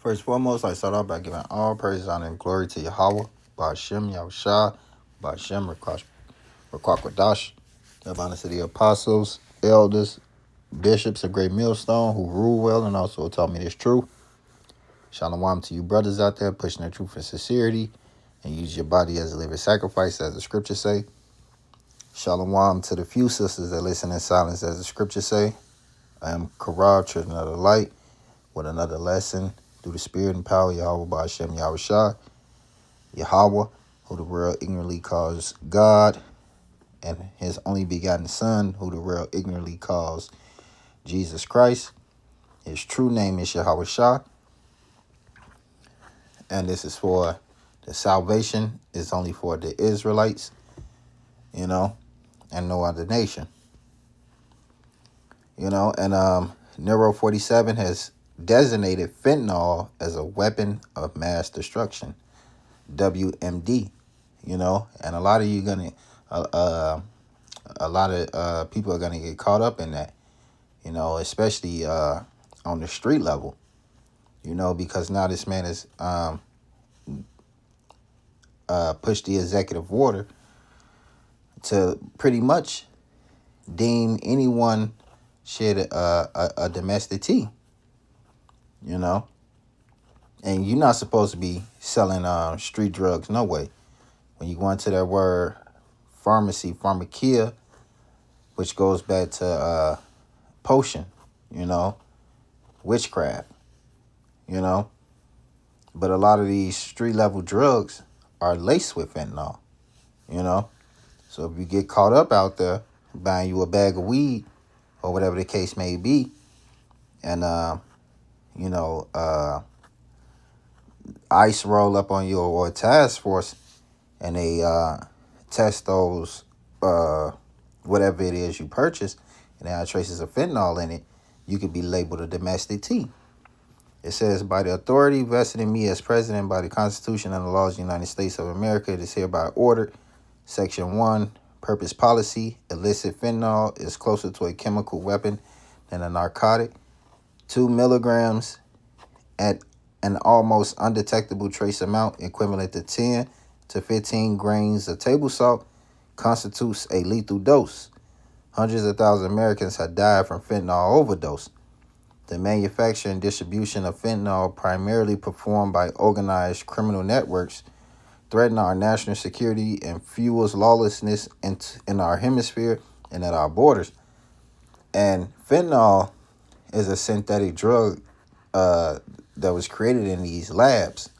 First and foremost, I start off by giving all praise, honor, and glory to Yahweh, Ba'ashem, Yahushua, Ba'ashem, Rakwakadash. Give honor to the apostles, elders, bishops, a great millstone who rule well and also taught me this truth. Shalom to you brothers out there pushing the truth and sincerity and use your body as a living sacrifice, as the scriptures say. Shalom to the few sisters that listen in silence, as the scriptures say. I am Karab, children of the light, with another lesson through the spirit and power of Yahweh Ba'ashem Yahushua, Yahweh, who the world ignorantly calls God, and his only begotten Son, who the world ignorantly calls Jesus Christ. His true name is Yahushua, and this is for the salvation is only for the Israelites, and no other nation. And Nero 47 has designated fentanyl as a weapon of mass destruction, WMD, and a lot of you gonna, a lot of people are gonna get caught up in that, especially on the street level, because now this man has pushed the executive order to pretty much deem anyone shed a domestic tea, and you're not supposed to be selling street drugs, no way. When you go into that word pharmacy, pharmakia, which goes back to potion, witchcraft, but a lot of these street level drugs are laced with fentanyl, so if you get caught up out there buying you a bag of weed or whatever the case may be, and ICE roll up on you or a task force, and they test those whatever it is you purchase, and they have traces of fentanyl in it, you could be labeled a domestic tea. It says, by the authority vested in me as president by the Constitution and the laws of the United States of America, it is hereby ordered. Section 1, purpose policy, illicit fentanyl is closer to a chemical weapon than a narcotic. 2 milligrams at an almost undetectable trace amount equivalent to 10 to 15 grains of table salt constitutes a lethal dose. Hundreds of thousands of Americans have died from fentanyl overdose. The manufacture and distribution of fentanyl, primarily performed by organized criminal networks, threaten our national security and fuels lawlessness in our hemisphere and at our borders. And fentanyl is a synthetic drug that was created in these labs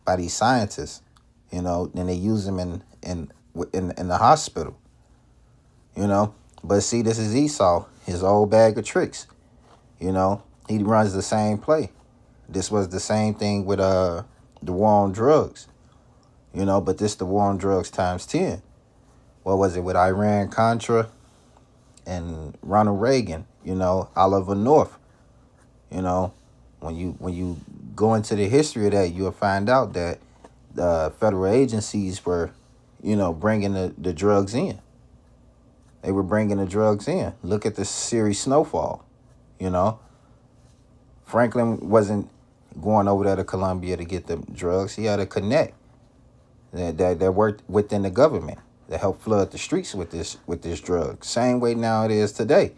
by these scientists, and they use them in the hospital, But see, this is Esau, his old bag of tricks, He runs the same play. This was the same thing with the war on drugs, but this the war on drugs times 10. What was it with Iran Contra and Ronald Reagan, Oliver North, when you go into the history of that, you'll find out that the federal agencies were, bringing the drugs in. They were bringing the drugs in. Look at the series Snowfall, Franklin wasn't going over there to Colombia to get the drugs. He had a connect that worked within the government that helped flood the streets with this drug. Same way now it is today.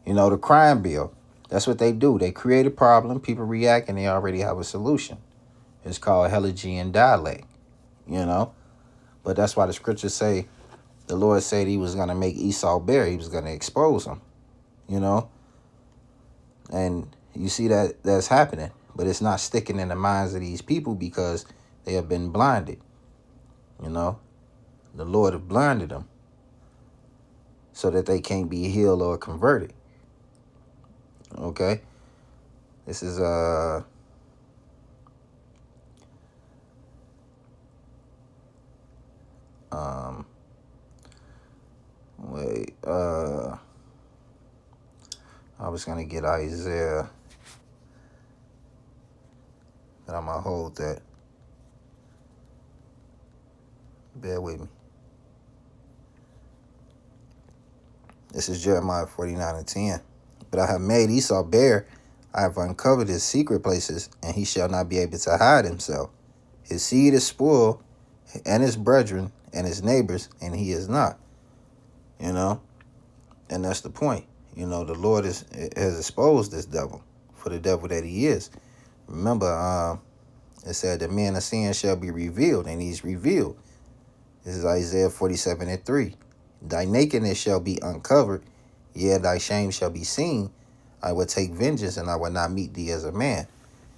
The crime bill. That's what they do. They create a problem, people react, and they already have a solution. It's called Heligean dialect, But that's why the scriptures say, the Lord said he was going to make Esau bare. He was going to expose him, And you see that's happening, but it's not sticking in the minds of these people because they have been blinded. The Lord have blinded them so that they can't be healed or converted. Okay, this is I was gonna get Isaiah, but I'm gonna hold that. Bear with me. This is Jeremiah 49:10. But I have made Esau bare. I have uncovered his secret places, and he shall not be able to hide himself. His seed is spoiled, and his brethren, and his neighbors, and he is not. You know? And that's the point. You know, the Lord has exposed this devil for the devil that he is. Remember, it said the man of sin shall be revealed, and he's revealed. This is Isaiah 47:3. Thy nakedness shall be uncovered, yea, thy shame shall be seen. I will take vengeance, and I will not meet thee as a man.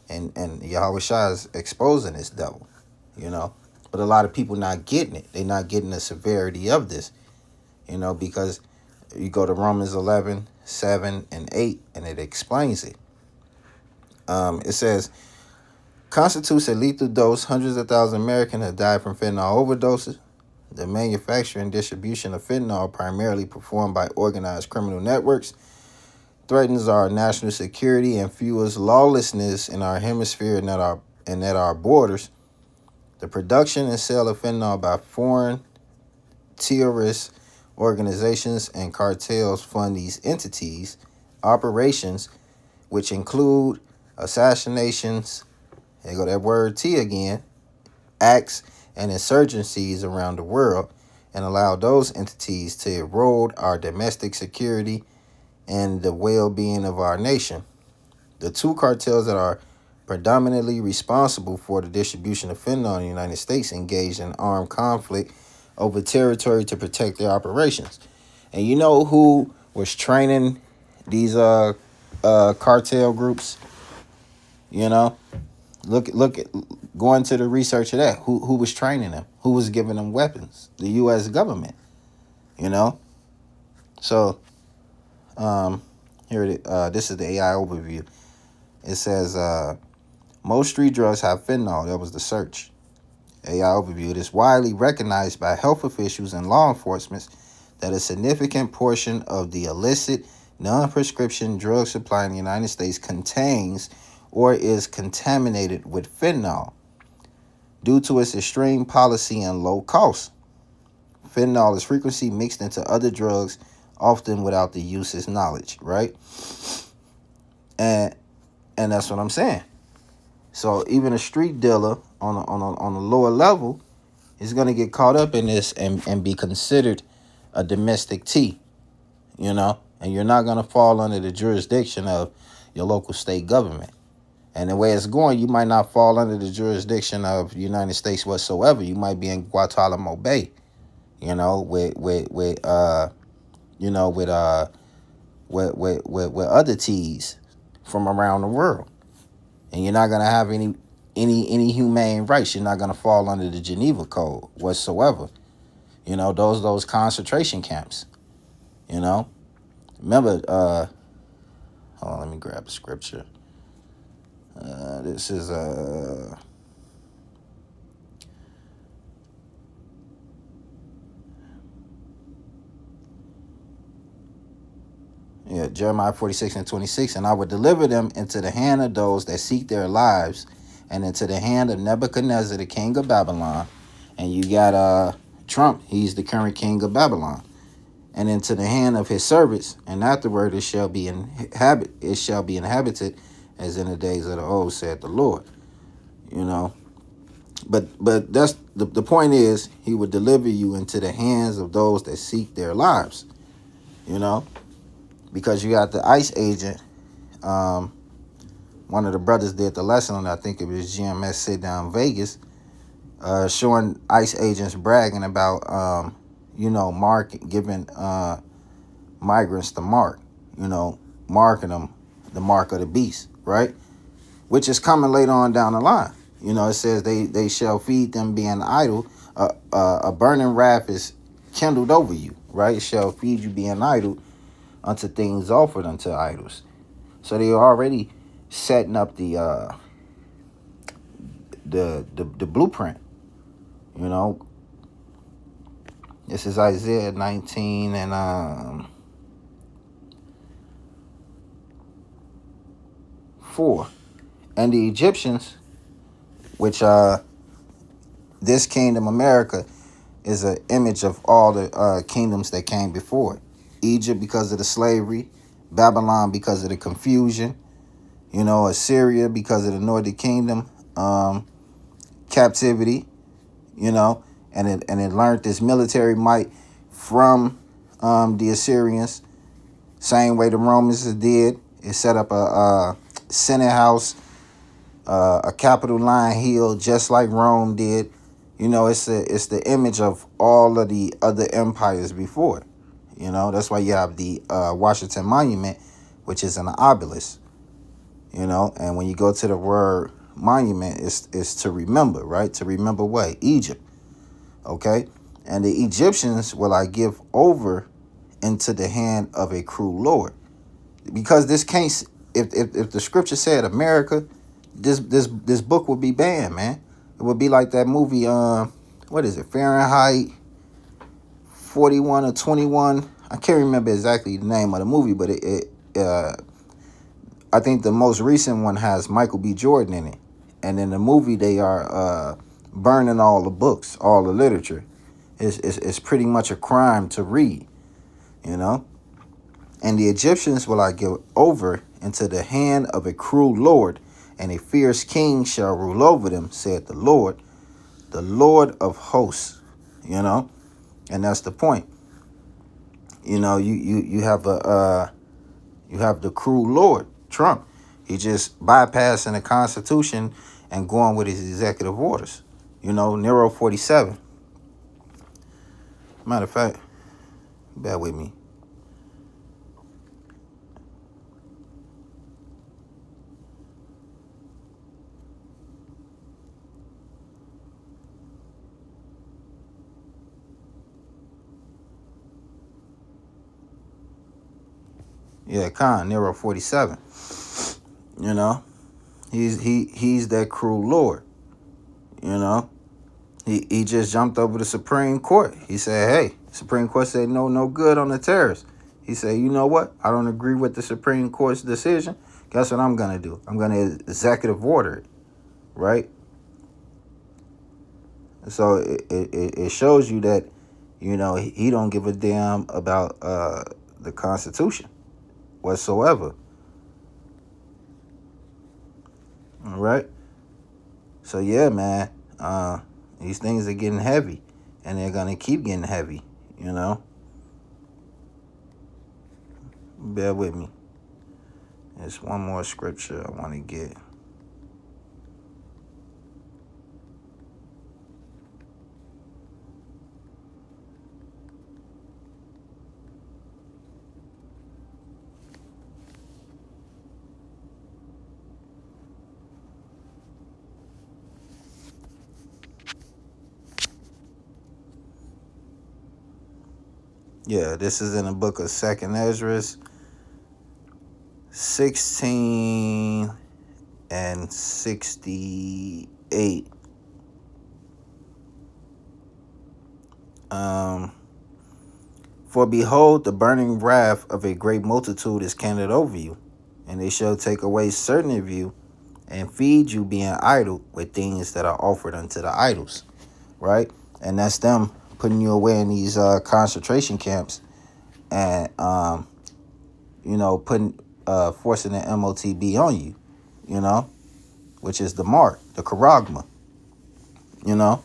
And Yahweh Shai is exposing this devil, you know. But a lot of people not getting it. They're not getting the severity of this, you know, because you go to Romans 11:7-8, and it explains it. It says, constitutes a lethal dose. Hundreds of thousands of Americans have died from fentanyl overdoses. The manufacture and distribution of fentanyl, primarily performed by organized criminal networks, threatens our national security and fuels lawlessness in our hemisphere and at our borders. The production and sale of fentanyl by foreign terrorist organizations and cartels fund these entities' operations, which include assassinations, there go that word T again, acts and insurgencies around the world, and allow those entities to erode our domestic security and the well-being of our nation. The two cartels that are predominantly responsible for the distribution of fentanyl in the United States engaged in armed conflict over territory to protect their operations. And you know who was training these cartel groups? You know, look at go into the research of that. Who was training them? Who was giving them weapons? The U.S. government. You know, so here it is. This is the AI overview. It says most street drugs have fentanyl. That was the search. AI overview. It is widely recognized by health officials and law enforcement that a significant portion of the illicit non-prescription drug supply in the United States contains or is contaminated with fentanyl due to its extreme policy and low cost. Fentanyl is frequently mixed into other drugs, often without the user's knowledge, right? And that's what I'm saying. So even a street dealer on a lower level is going to get caught up in this and be considered a domestic T, you know, and you're not going to fall under the jurisdiction of your local state government. And the way it's going, you might not fall under the jurisdiction of the United States whatsoever. You might be in Guantanamo Bay, you know, with other T's from around the world. And you're not going to have any humane rights. You're not going to fall under the Geneva Code whatsoever. You know, those concentration camps, you know. Remember, hold on, let me grab a scripture. This is Jeremiah 46:26, and I will deliver them into the hand of those that seek their lives, and into the hand of Nebuchadnezzar, the king of Babylon. And you got Trump, he's the current king of Babylon, and into the hand of his servants, and afterward it shall be inhabited as in the days of the old, said the Lord. You know, but that's the point is, he would deliver you into the hands of those that seek their lives, you know, because you got the ICE agent. One of the brothers did the lesson on, I think it was GMS Sit Down Vegas, showing ICE agents bragging about, giving migrants the mark, marking them the mark of the beast, right? Which is coming later on down the line. You know, it says they shall feed them being idle. A burning wrath is kindled over you, right? It shall feed you being idle unto things offered unto idols. So they are already setting up the blueprint. You know, this is Isaiah 19 and 4. And the Egyptians, which this kingdom, America, is an image of all the kingdoms that came before it. Egypt because of the slavery, Babylon because of the confusion, You know, Assyria because of the Northern Kingdom captivity. You know, and it learned this military might from the Assyrians. Same way the Romans did. It set up a Senate house, a Capitol line hill, just like Rome did. You know, it's the image of all of the other empires before. You know, that's why you have the Washington Monument, which is an obelisk. You know, and when you go to the word monument, it's to remember, right? To remember what? Egypt. Okay? And the Egyptians will I give over into the hand of a cruel Lord. Because this can't, if the scripture said America, this book would be banned, man. It would be like that movie, what is it, Fahrenheit 41 or 21. I can't remember exactly the name of the movie, but I think the most recent one has Michael B. Jordan in it. And in the movie, they are burning all the books, all the literature. It's pretty much a crime to read, you know. And the Egyptians will I give over into the hand of a cruel Lord, and a fierce king shall rule over them, said the Lord of hosts, you know. And that's the point. You know, you have you have the cruel Lord, Trump. He just bypassing the Constitution and going with his executive orders. You know, Nero 47. Matter of fact, bear with me. Yeah, Nero 47. You know, he's that cruel Lord. You know, he just jumped over the Supreme Court. He said, "Hey, Supreme Court said no good on the tariffs." He said, "You know what? I don't agree with the Supreme Court's decision. Guess what I'm gonna do? I'm gonna executive order it, right?" So it shows you that, you know, he don't give a damn about the Constitution whatsoever. All right. So yeah, man, these things are getting heavy, and they're gonna keep getting heavy. You know, bear with me. There's one more scripture I want to get. Yeah, this is in the book of Second Ezra, 16 and 68. For behold, the burning wrath of a great multitude is kindled over you, and they shall take away certain of you, and feed you being idle with things that are offered unto the idols, right? And that's them putting you away in these concentration camps, and you know, putting forcing the MOTB on you, you know, which is the mark, the charagma, you know.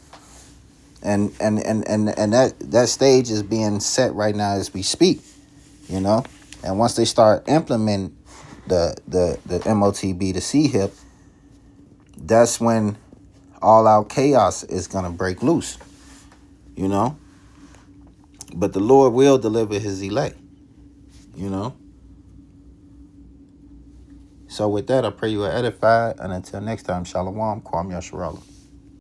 And that stage is being set right now as we speak, you know. And once they start implementing the MOTB, the CHIP, that's when all out chaos is gonna break loose, you know. But the Lord will deliver his elect, you know. So with that, I pray you are edified, and until next time, Shalom, Kwam Yasharallah.